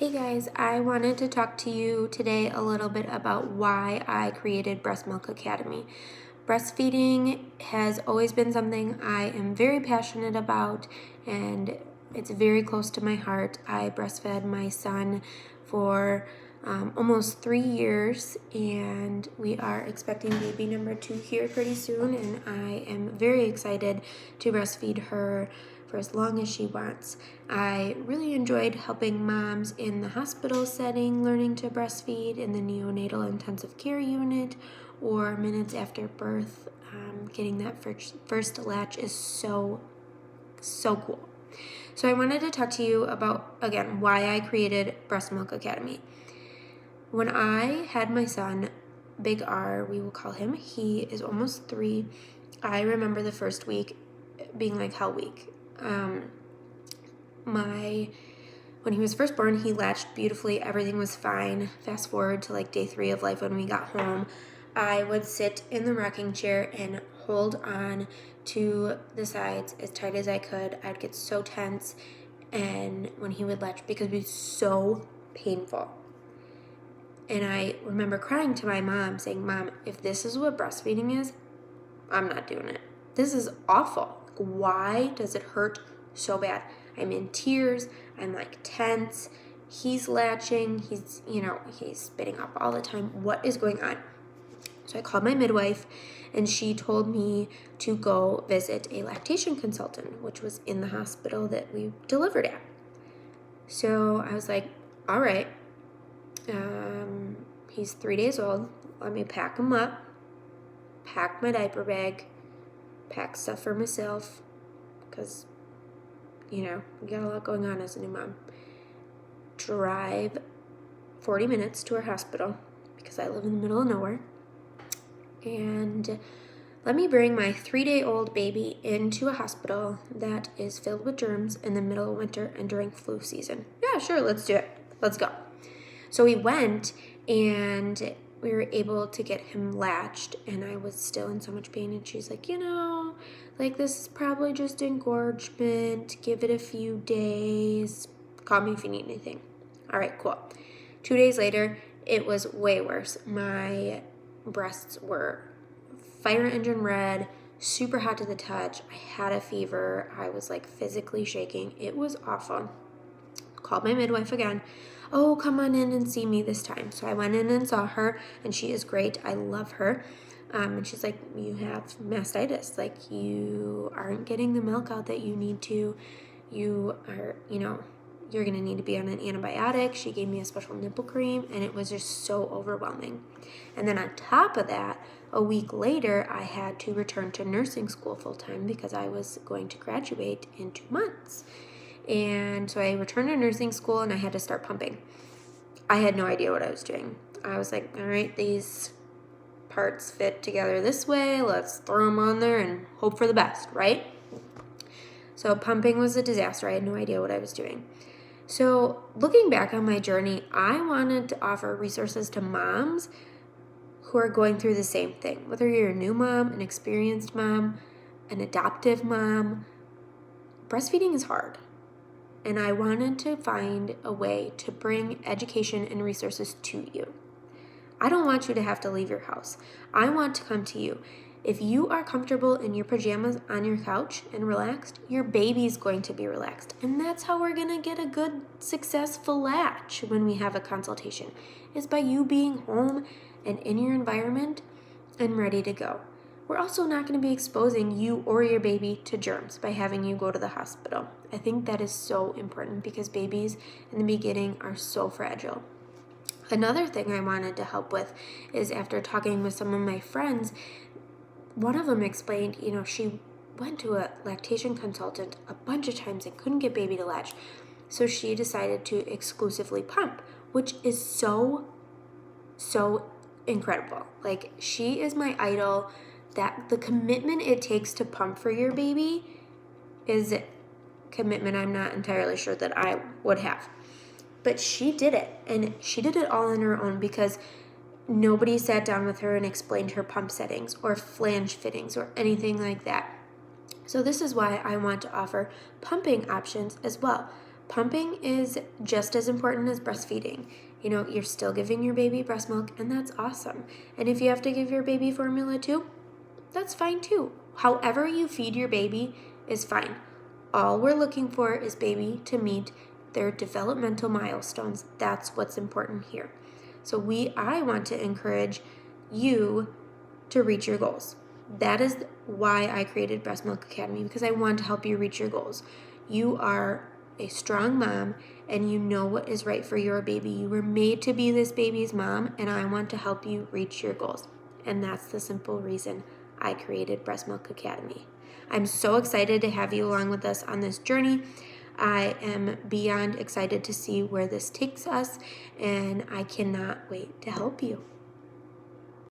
Hey guys, I wanted to talk to you today a little bit about why I created Breastmilk Academy. Breastfeeding has always been something I am very passionate about, and it's very close to my heart. I breastfed my son for almost 3 years, and we are expecting baby number 2 here pretty soon, and I am very excited to breastfeed her for as long as she wants. I really enjoyed helping moms in the hospital setting learning to breastfeed in the neonatal intensive care unit or minutes after birth. Getting that first latch is so cool. So I wanted to talk to you about, again, why I created Breastmilk Academy. When I had my son, Big R, we will call him, he is almost 3. I remember the first week being like hell week. When he was first born, he latched beautifully. Everything was fine. Fast forward to like day 3 of life when we got home, I would sit in the rocking chair and hold on to the sides as tight as I could. I'd get so tense, and when he would latch, because it was so painful. And I remember crying to my mom, saying, "Mom, if this is what breastfeeding is, I'm not doing it. This is awful. Why does it hurt so bad? I'm in tears. I'm like tense. He's latching. He's spitting up all the time. What is going on?" So I called my midwife, and she told me to go visit a lactation consultant, which was in the hospital that we delivered at. So I was like, all right, he's 3 days old. Let me pack him up, pack my diaper bag, pack stuff for myself, because, we got a lot going on as a new mom. Drive 40 minutes to our hospital, because I live in the middle of nowhere. And let me bring my 3-day-old baby into a hospital that is filled with germs in the middle of winter and during flu season. Yeah, sure, let's do it. Let's go. So we went, and we were able to get him latched, and I was still in so much pain, and she's like, this is probably just engorgement. Give it a few days. Call me if you need anything. All right, cool. 2 days later, it was way worse. My breasts were fire engine red, super hot to the touch. I had a fever. I was like physically shaking. It was awful. Called my midwife again. "Oh, come on in and see me this time." So I went in and saw her, and she is great. I love her. And she's like, "You have mastitis. Like, you aren't getting the milk out that you need to. You are, you're going to need to be on an antibiotic." She gave me a special nipple cream, and it was just so overwhelming. And then on top of that, a week later, I had to return to nursing school full-time because I was going to graduate in 2 months. And so I returned to nursing school, and I had to start pumping. I had no idea what I was doing. I was like, all right, these parts fit together this way. Let's throw them on there and hope for the best, right? So pumping was a disaster. I had no idea what I was doing. So looking back on my journey, I wanted to offer resources to moms who are going through the same thing. Whether you're a new mom, an experienced mom, an adoptive mom, breastfeeding is hard. And I wanted to find a way to bring education and resources to you. I don't want you to have to leave your house. I want to come to you. If you are comfortable in your pajamas on your couch and relaxed, your baby's going to be relaxed. And that's how we're going to get a good, successful latch when we have a consultation, is by you being home and in your environment and ready to go. We're also not going to be exposing you or your baby to germs by having you go to the hospital. I think that is so important because babies in the beginning are so fragile. Another thing I wanted to help with is, after talking with some of my friends, one of them explained, she went to a lactation consultant a bunch of times and couldn't get baby to latch. So she decided to exclusively pump, which is so incredible. Like, she is my idol. That the commitment it takes to pump for your baby is a commitment I'm not entirely sure that I would have. But she did it, and she did it all on her own because nobody sat down with her and explained her pump settings or flange fittings or anything like that. So this is why I want to offer pumping options as well. pumping is just as important as breastfeeding. You're still giving your baby breast milk, and that's awesome. And if you have to give your baby formula too, that's fine too. However you feed your baby is fine. All we're looking for is baby to meet their developmental milestones. That's what's important here. So I want to encourage you to reach your goals. That is why I created Breastmilk Academy, because I want to help you reach your goals. You are a strong mom, and you know what is right for your baby. You were made to be this baby's mom, and I want to help you reach your goals. And that's the simple reason I created Breastmilk Academy. I'm so excited to have you along with us on this journey. I am beyond excited to see where this takes us, and I cannot wait to help you.